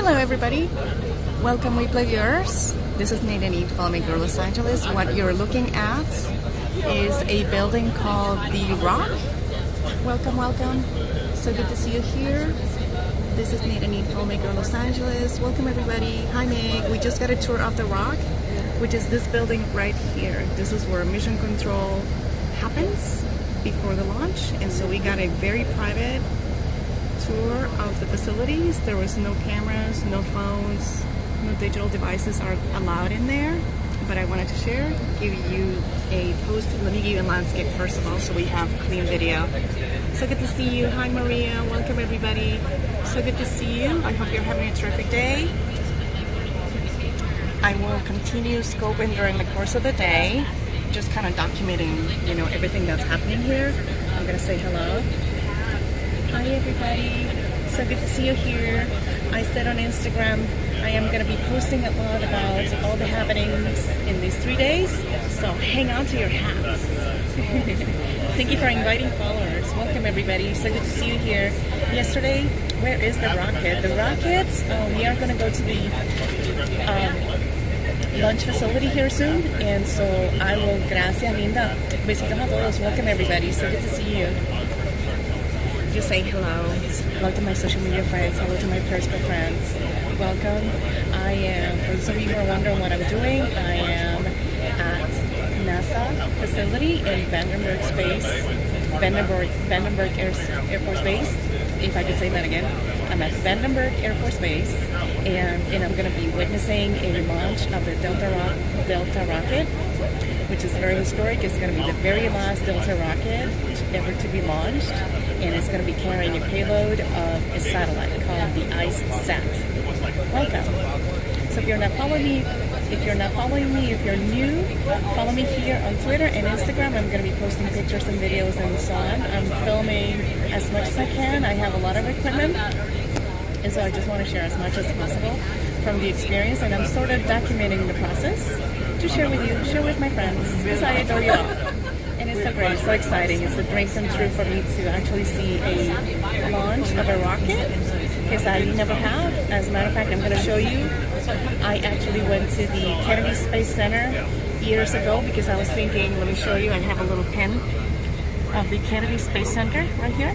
Hello everybody, welcome replay viewers. This is Nadine, filmmaker Los Angeles. What you're looking at is a building called The Rock. Welcome, welcome. So good to see you here. This is Nadine, filmmaker Los Angeles. Welcome everybody. Hi Meg. We just got a tour of The Rock, which is this building right here. This is where mission control happens before the launch, and so we got a very private tour of the facilities. There was no cameras, no phones, no digital devices are allowed in there, but I wanted to share, give you a post. Let me give you a landscape first of all so we have clean video. So good to see you. Hi Maria, welcome everybody. So good to see you. I hope you're having a terrific day. I will continue scoping during the course of the day, just kind of documenting, you know, everything that's happening here. I'm gonna say hello. Hi everybody, so good to see you here. I said on Instagram I am going to be posting a lot about all the happenings in these 3 days, so hang on to your hats. Thank you for inviting followers. Welcome everybody, so good to see you here. Yesterday, where is the rocket? The rockets, we are going to go to the lunch facility here soon, and so I will, gracias linda, besitos a todos, welcome everybody, so good to see you. Just say hello. Hello to my social media friends. Hello to my Periscope friends. Welcome. I am, for those of you who are wondering what I'm doing, I am at NASA facility in Vandenberg Space, Vandenberg Air Force Base, if I could say that again. I'm at Vandenberg Air Force Base, and I'm going to be witnessing a launch of the Delta rocket, which is very historic. It's going to be the very last Delta rocket ever to be launched, and it's going to be carrying a payload of a satellite called the IceSat. Welcome. So if you're not following me, if you're new, follow me here on Twitter and Instagram. I'm going to be posting pictures and videos and so on. I'm filming as much as I can. I have a lot of equipment, and so I just want to share as much as possible from the experience, and I'm sort of documenting the process to share with you, share with my friends, because I adore you all. And it's so great, so exciting. It's a dream come true for me to actually see a launch of a rocket, because I never have. As a matter of fact, I'm going to show you. I actually went to the Kennedy Space Center years ago because I was thinking, let me show you, I have a little pin of the Kennedy Space Center right here.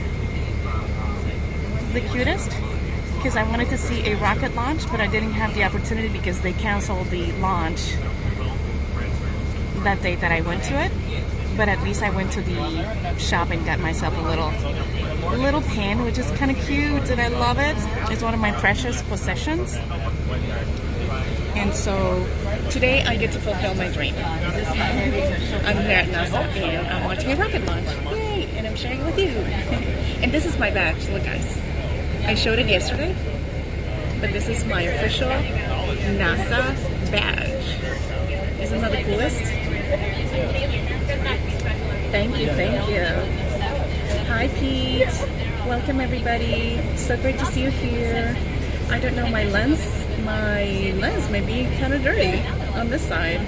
It's the cutest, because I wanted to see a rocket launch, but I didn't have the opportunity because they canceled the launch that day that I went to it. But at least I went to the shop and got myself a little pin, which is kind of cute, and I love it. It's one of my precious possessions. And so today I get to fulfill my dream. I'm here at NASA and I'm watching a rocket launch. Yay! And I'm sharing it with you. And this is my badge. Look guys, I showed it yesterday, but this is my official NASA badge. Isn't that the coolest? Thank you, thank you. Hi Pete, welcome everybody. So great to see you here. I don't know, my lens may be kind of dirty on this side.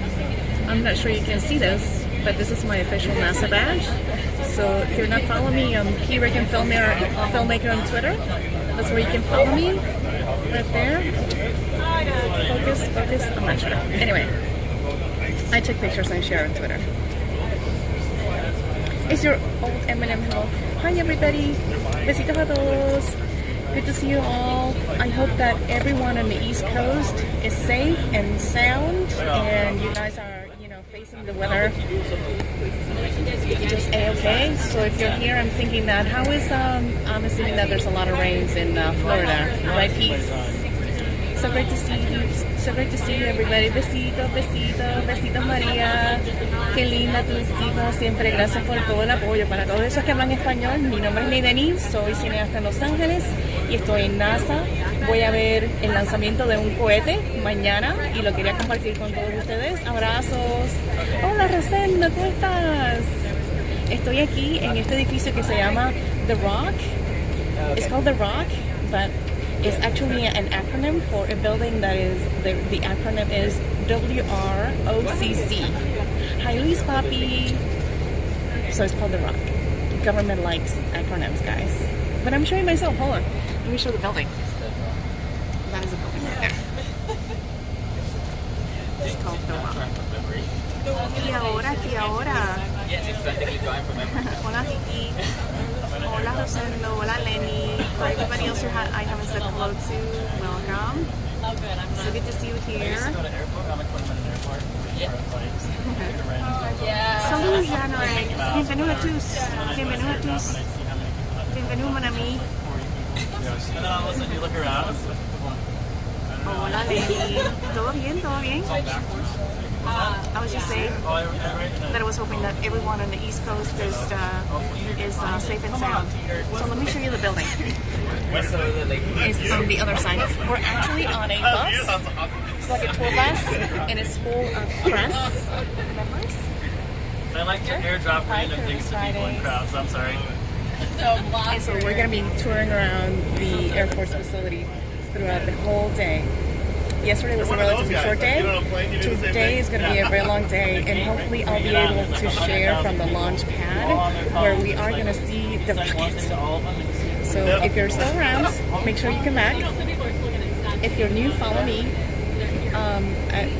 I'm not sure you can see this, but this is my official NASA badge. So if you're not following me on P. Rick and Filmmaker on Twitter, that's where you can follow me, right there. Focus, I'm not sure. Anyway, I took pictures and share on Twitter. It's your old Eminem. Hello. Hi everybody. Besitos a todos. Good to see you all. I hope that everyone on the East Coast is safe and sound, and you guys are, you know, facing the weather just a-okay. So if you're here, I'm thinking that how is I'm assuming that there's a lot of rains in Florida, right Pete? So great to see you. So great to see you, everybody. Besitos, besitos, besitos, María. Qué linda tus hijos. Siempre gracias por todo el apoyo. Para todos esos que hablan español, mi nombre es Nadine, soy cineasta en Los Ángeles y estoy en NASA. Voy a ver el lanzamiento de un cohete mañana y lo quería compartir con todos ustedes. Abrazos. Hola, Rosendo, ¿cómo estás? Estoy aquí en este edificio que se llama The Rock. It's called The Rock, but it's actually an acronym for a building that is, the acronym is WROCC. Hi Luis Papi. So it's called The Rock. Government likes acronyms, guys. But I'm showing myself, hold on. Let me show the building. That is a building right there. It's called Doha. Y ahora, aquí ahora. Hola, Kiki. Hola, Rosendo. Hola, Lenny. For everybody else who I haven't said hello to, welcome. So good to see you here. Salut, Jean-Noël. Bienvenue à tous. Bienvenue à tous. Bienvenue, mon ami. Hola, Lenny. ¿Todo bien? ¿Todo bien? I was just saying that I was hoping that everyone on the East Coast is safe and sound. So let me show you the building. It's on the other side. We're actually on a bus. It's like a tour bus, and it's full of press members. I like to airdrop random things to people in crowds. I'm sorry. And so we're going to be touring around the Air Force facility throughout the whole day. Yesterday was a relatively short day. Today is going to be a very long day, and hopefully I'll be able to share from the launch pad where we are going to see the rocket. So if you're still around, make sure you come back. If you're new, follow me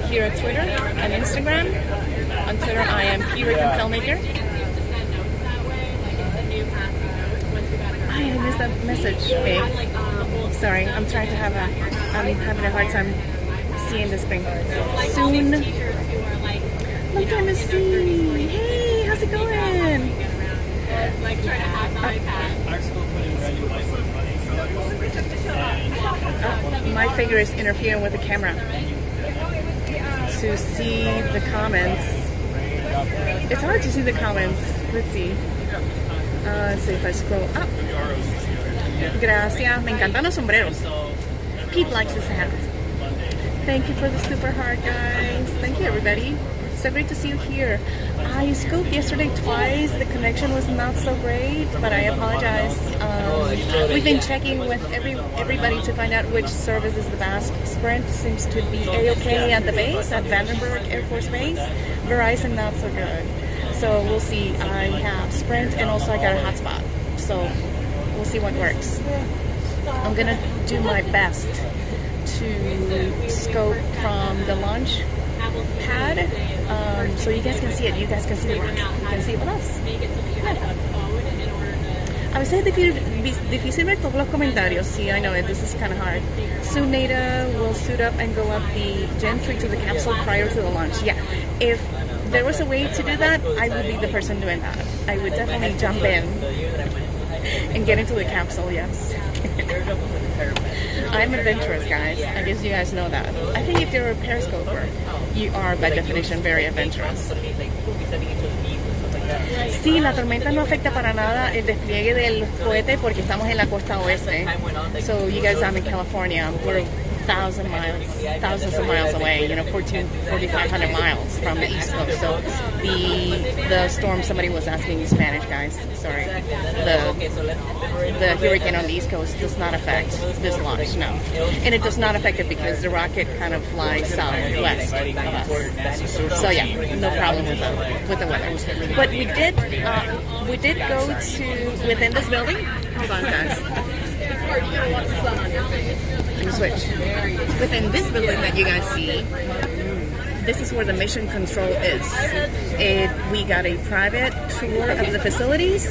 here at Twitter and Instagram. On Twitter, I am P-Rican Filmmaker. I missed that message, babe. Sorry, I'm having a hard time seeing this thing. Soon. Long time to see. Hey, how's it going? My finger is interfering with the camera. To see the comments. It's hard to see the comments. Let's see. So if I scroll up. Gracias. Me encantan los sombreros. Pete likes his hat. Thank you for the super heart, guys. Thank you, everybody. So great to see you here. I scoped yesterday twice. The connection was not so great, but I apologize. We've been checking with everybody to find out which service is the best. Sprint seems to be A-OK at the base, at Vandenberg Air Force Base. Verizon, not so good. So we'll see. I have Sprint, and also I got a hotspot. So we'll see what works. I'm gonna do my best to scope from the launch pad, so you guys can see it. You guys can see the rocket. You can see it with us. A veces es difícil ver todos los comentarios. Sí, I know it. This is kind of hard. Soon Nada will suit up and go up the Gen 3 to the capsule prior to the launch. Yeah, if there was a way to do that, I would be the person doing that. I would definitely jump in and get into the capsule, yes. I'm adventurous, guys. I guess you guys know that. I think if you're a periscoper, you are by definition very adventurous. Sí, la tormenta no afecta para nada el despliegue del cohete porque estamos en la costa oeste. So you guys are in California. We're thousands of miles away, 4,500 miles from the East Coast. So the storm, somebody was asking in Spanish, guys. Sorry. The hurricane on the East Coast does not affect this launch, no. And it does not affect it because the rocket kind of flies southwest of us. So yeah, no problem with the weather. But we did go to within this building. Hold on, guys. Switch. Within this building that you guys see, this is where the mission control is. We got a private tour of the facilities.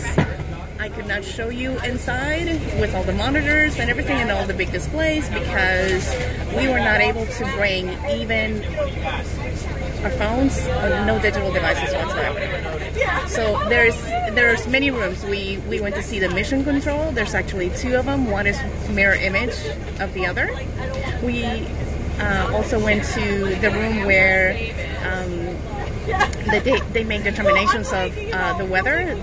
I could not show you inside with all the monitors and everything and all the big displays because we were not able to bring even our phones or no digital devices whatsoever. So there's many rooms. We went to see the mission control. There's actually two of them. One is mirror image of the other. We also went to the room where they make determinations of the weather.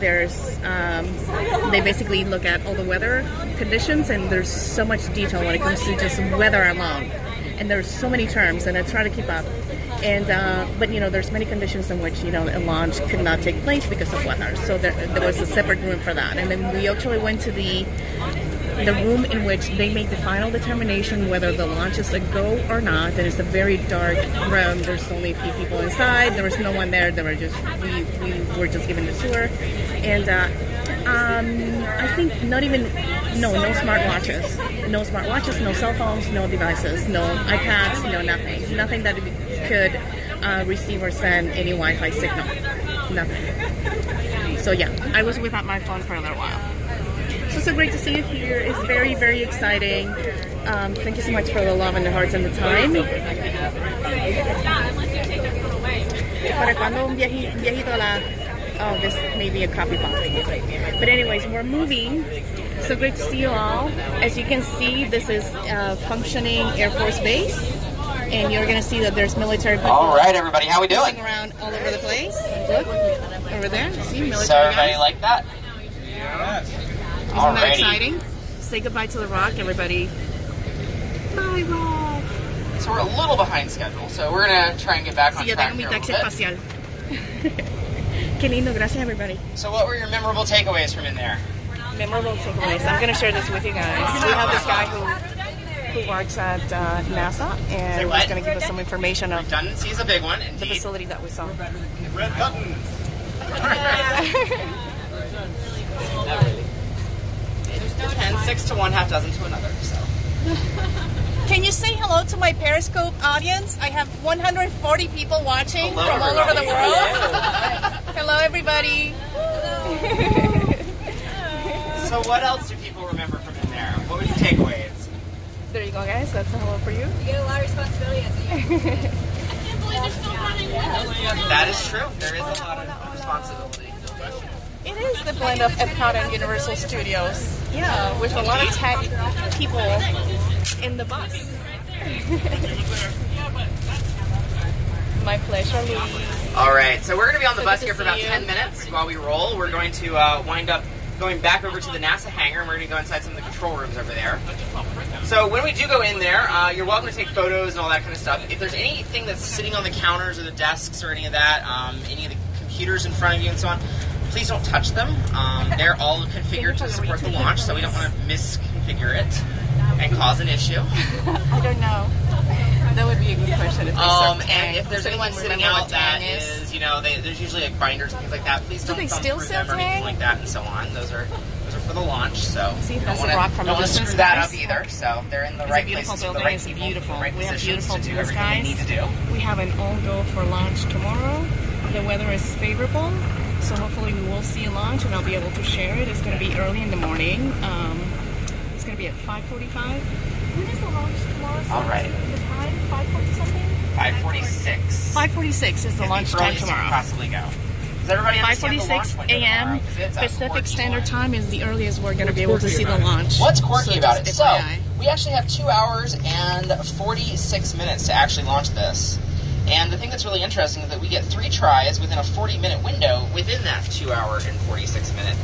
They basically look at all the weather conditions, and there's so much detail when it comes to just weather alone. And there's so many terms, and I try to keep up. And but there's many conditions in which a launch could not take place because of weather. So there was a separate room for that. And then we actually went to the room in which they make the final determination whether the launch is a go or not. And it's a very dark room. There's only a few people inside. There was no one there. We were just given the tour. And I think no smartwatches. No smartwatches, no cell phones, no devices, no iPads, no nothing. Nothing that could receive or send any Wi-Fi signal. Nothing. So yeah, I was without my phone for a little while. So it's so great to see you here. It's very, very exciting. Thank you so much for the love and the hearts and the time. ¿Para cuando un viejito la... Oh, this may be a copy box. But anyways, we're moving. So great to see you all. As you can see, this is a functioning Air Force base. And you're going to see that there's military people. All right, everybody, how we doing? Around all over the place. Look, over there. See, military So everybody guys. like that? Yes. Isn't that exciting? Say goodbye to the rock, everybody. Bye, rock. So we're a little behind schedule, so we're going to try and get back on Sí, yo track tengo mi here a taxi little bit. espacial. Qué lindo, gracias, everybody. So what were your memorable takeaways from in there? Memorable takeaways. I'm going to share this with you guys. We have this guy who works at NASA, and Say what? he's going to give us some information of Redundancy is a big one, the indeed. facility that we saw. Red buttons. 6 to one, half dozen to another. So. Can you say hello to my Periscope audience? I have 140 people watching Hello, from all over the everybody. world. Hello, everybody. So what else do people remember from in there? What were your takeaways? There you go, guys. That's a hello for you. You get a lot of responsibility as a young kid. That is true. There is a lot of responsibility. It is the blend of Epcot and Universal Studios. Yeah, with a lot of tech people in the bus. My pleasure, Louise. All right, so we're going to be on the So bus good here to for about see you. 10 minutes while we roll. We're going to wind up going back over to the NASA hangar, and we're going to go inside some of the control rooms over there. So when we do go in there, you're welcome to take photos and all that kind of stuff. If there's anything that's sitting on the counters or the desks or any of that, any of the computers in front of you and so on, please don't touch them. They're all configured to support the launch, so we don't want to misconfigure it and cause an issue. I don't know. That would be a good question. If they serve And Tang. if there's Does anyone anything sitting remember out what that Tang is, you know, there's usually like binders and things like that. Please don't they thumb still through sell them or anything Tang? like that and so on. Those are for the launch, so See, you that's don't a rock wanna- from don't a want to distance, screw that guys. up either. So they're in the It's right a beautiful places, with the building. right It's people, beautiful. the right We have positions beautiful to do views, everything guys. we need to do. We have an all-go for launch tomorrow. The weather is favorable, so hopefully we will see a launch and I'll be able to share it. It's going to be early in the morning. It's going to be at 5:45. When is the launch tomorrow? All right. The time? 5:40 something? 5:46. 5:46 is the launch time earliest you can tomorrow. possibly go. Does everybody understand the launch 5:46 window a.m. tomorrow? 'Cause it's a Pacific quirky Standard one. Time is the earliest we're going to be able to see the launch. What's quirky So about it? just So, FYI. we actually have 2 hours and 46 minutes to actually launch this. And the thing that's really interesting is that we get 3 tries within a 40-minute window within that 2 hour and 46-minute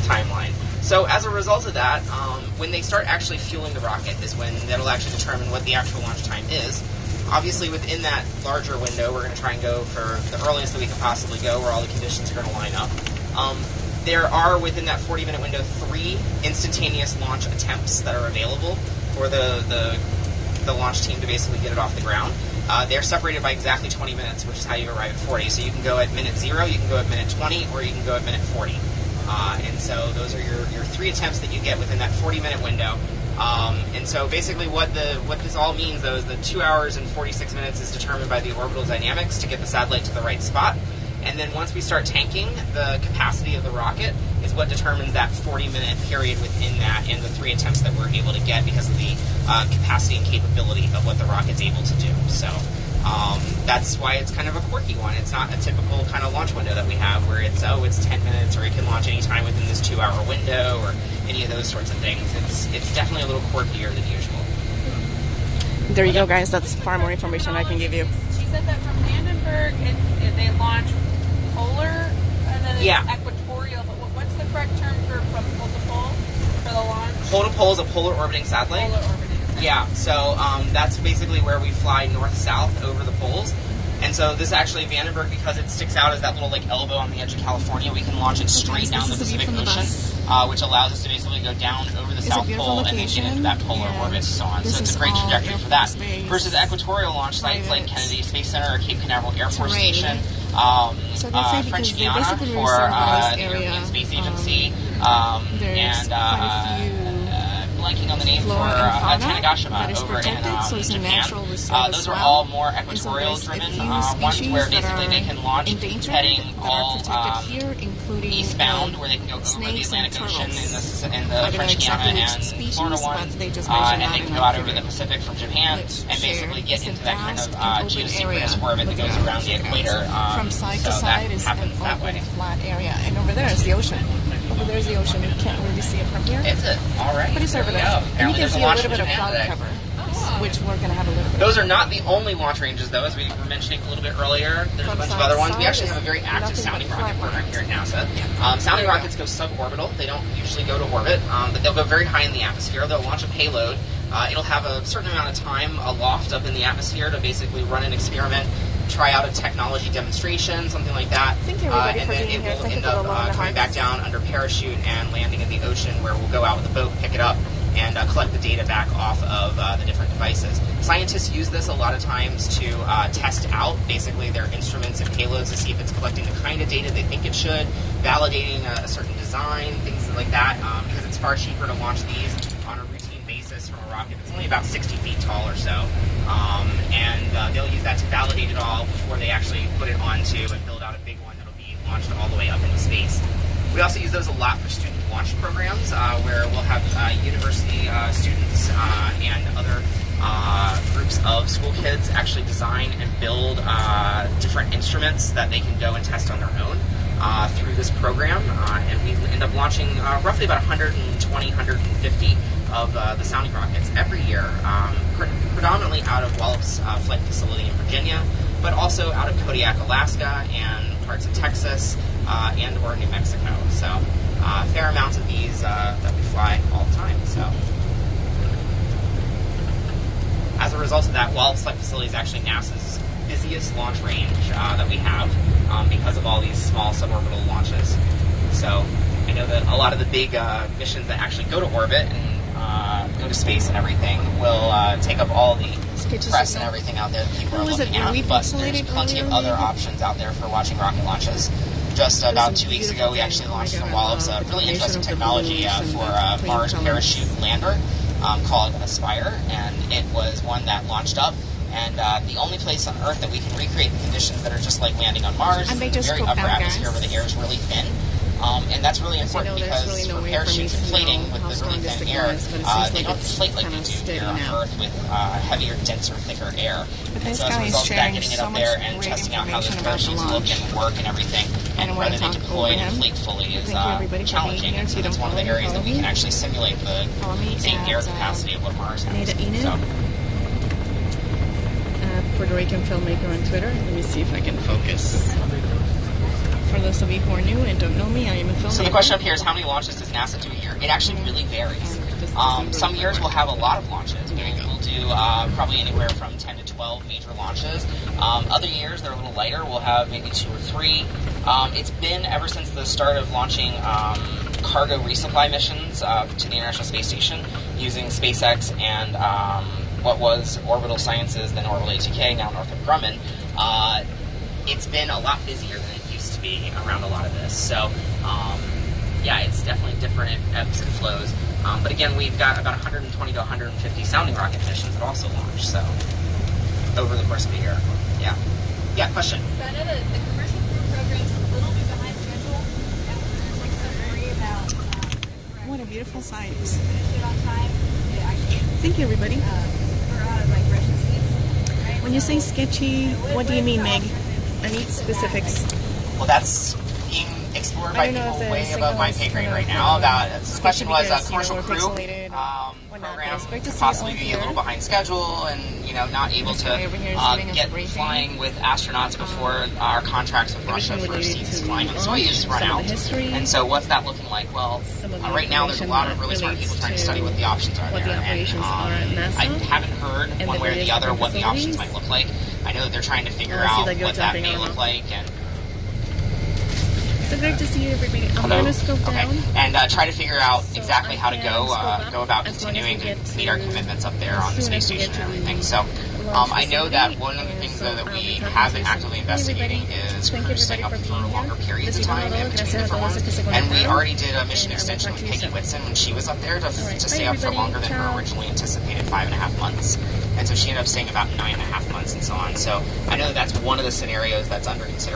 timeline. So as a result of that, when they start actually fueling the rocket is when that'll actually determine what the actual launch time is. Obviously, within that larger window, we're going to try and go for the earliest that we can possibly go, where all the conditions are going to line up. There are, within that 40-minute window, 3 instantaneous launch attempts that are available for the launch team to basically get it off the ground. They're separated by exactly 20 minutes, which is how you arrive at 40. So you can go at minute 0, you can go at minute 20, or you can go at minute 40. And so those are your 3 attempts that you get within that 40-minute window. And so basically what this all means, though, is the 2 hours and 46 minutes is determined by the orbital dynamics to get the satellite to the right spot. And then once we start tanking, the capacity of the rocket is what determines that 40-minute period within that and the 3 attempts that we're able to get because of the capacity and capability of what the rocket's able to do. So that's why it's kind of a quirky one. It's not a typical kind of launch window that we have where it's 10 minutes or it can launch any time within this 2 hour window or any of those sorts of things. It's definitely a little quirkier than usual. There you go, guys. That's far more information I can give you. She said that from Vandenberg, they launch polar and then it's Yeah. equatorial. But what's the correct term for from pole to pole for the launch? Pole to pole is a polar orbiting satellite. Polar orbiting. Yeah, so that's basically where we fly north-south over the poles. And so this actually, Vandenberg, because it sticks out as that little like elbow on the edge of California, we can launch it straight down the this is the view Pacific from the Ocean, which allows us to basically go down over the It's a South beautiful Pole and then get into location, that polar and orbit and so on. this So it's is a great all trajectory Air for that. Force Base, Versus equatorial launch sites like private. Kennedy Space Center or Cape Canaveral Air Force Terrain. Station, So that's it, French because they Guiana basically for reserve this the area. European Space Agency, There's and quite a few blanking on the name for flora and fauna Tanegashima that is over protected, in so it's a Japan. natural reserve Those as are well. all more And so equatorial there's a driven few ones species where that basically are they can launch endangered heading that all are protected here, including eastbound, where they can go over the snakes and Atlantic Ocean turtles. in I the don't know French Guiana exactly which and species, Florida but ones, they just mentioned and that they in can that go out over video. the Pacific from Japan Let's and basically share. get It's a into that kind of vast and open geosynchronous area. orbit that Look goes at around the that. equator. From side so to side that is an happens that open way. flat area, and over there is the ocean. Over there is the ocean. You can't really see it from here, Is it? All right. but it's over we there. go. And you Apparently can there's see a a launch little from bit of Japan cloud today. cover, which we're going to have a little bit. Those are not the only launch ranges, though, as we were mentioning a little bit earlier. There's a From bunch of side other to ones. We side actually have a very is active nothing sounding but rocket flat program land. here at NASA. Sounding rockets go suborbital. They don't usually go to orbit, but they'll go very high in the atmosphere. They'll launch a payload. It'll have a certain amount of time aloft up in the atmosphere to basically run an experiment, try out a technology demonstration, something like that. Thank you, everybody, And for then being it here. will Thank you end for the up love and the coming back hearts. down under parachute and landing in the ocean, where we'll go out with a boat, pick it up, and collect the data back off of the different devices. Scientists use this a lot of times to test out basically their instruments and payloads to see if it's collecting the kind of data they think it should, validating a certain design, things like that, because it's far cheaper to launch these on a routine basis from a rocket that's only about 60 feet tall or so. And they'll use that to validate it all before they actually put it onto and build out a big one that'll be launched all the way up into space. We also use those a lot for student launch programs, where we'll have university students and other groups of school kids actually design and build different instruments that they can go and test on their own through this program. And we end up launching roughly about 120, 150 of the sounding rockets every year, predominantly out of Wallops Flight Facility in Virginia, but also out of Kodiak, Alaska, and parts of Texas and or New Mexico. So fair amounts of these that we fly all the time. So as a result of that, Wallops Flight Facility is actually NASA's busiest launch range that we have because of all these small suborbital launches. So I know that a lot of the big missions that actually go to orbit and go to space and everything will take up all the press and everything out there that people are looking at, but there's plenty of other options out there for watching rocket launches. Just about 2 weeks ago, we actually launched from Wallops a really interesting technology for a Mars parachute lander called Aspire, and it was one that launched up. And the only place on Earth that we can recreate the conditions that are just like landing on Mars is in the very upper atmosphere where the air is really thin. And that's really important because for parachutes inflating with the really thin air, they don't inflate like they do here on Earth with heavier, denser, thicker air. And so as a result of that, getting it up there and testing out how those parachutes look and work and everything, and whether they deploy and inflate fully is challenging. And so that's one of the areas that we can actually simulate the same air capacity of what Mars has. So. Puerto Rican filmmaker on Twitter. Let me see if I can focus. For those of you who are new and don't know me, I am a filmmaker. So the question up here is, how many launches does NASA do a year? It actually really varies. Some years we'll have a lot of launches. We'll do probably anywhere from 10 to 12 major launches. Other years, they're a little lighter. We'll have maybe 2 or 3. It's been ever since the start of launching cargo resupply missions to the International Space Station using SpaceX and what was Orbital Sciences, then Orbital ATK, now Northrop Grumman. It's been a lot busier than it used to be around a lot of this. So, yeah, it's definitely different ebbs and flows. But again, we've got about 120 to 150 sounding rocket missions that also launch, so, over the course of the year. Yeah. Yeah, question? So I know that the commercial crew program's a little bit behind schedule. There's like some worry about What a beautiful sight. finish it on time. It actually Thank you, everybody. we're out of like Russian seats. Right? When you say sketchy, what do you mean, Meg? I need specifics. Well, that's being explored by I don't know people if the way above my pay signal grade is right kind now. of, This question was because, commercial we're crew pixelated or whatnot, but program it's great to could see possibly all be here. a little behind schedule and not able This to guy over here is giving us a get briefing. flying with astronauts before our contracts with Russia Everything for related seats to flying on the Soyuz run some of out. the history, And so what's that looking like? Well, some of the right now there's a information lot of that really smart people relates trying to to study what the options are what there. the operations are at NASA, I haven't heard and one the way or the various other what the options facilities. might look like. I know that they're trying to figure I see out that you're what that jumping may on look them. like, and So So great to see you, everybody. I'm Hello. going to scope Okay. down. And try to figure out So exactly I how to can go scope up go about as long as continuing we to get meet our to- commitments up there as on the soon space as we get station and to everything. the So launch I know that facility, one of the and things so though that I'll be we talking have to been you soon. actively Hey, investigating everybody. is Thank you, crews staying everybody, up for for being longer here. periods of Besitos a time in todos. between Gracias a different todos ones. los que se And we conectaron. already did a mission And I will extension talk with to you Peggy soon. Whitson when she was up there to All right. Bye, stay up for everybody. longer than her Ciao. originally anticipated 5.5 months. And so she ended up staying about 9.5 months and so on. So I know that's one of the scenarios that's under consideration.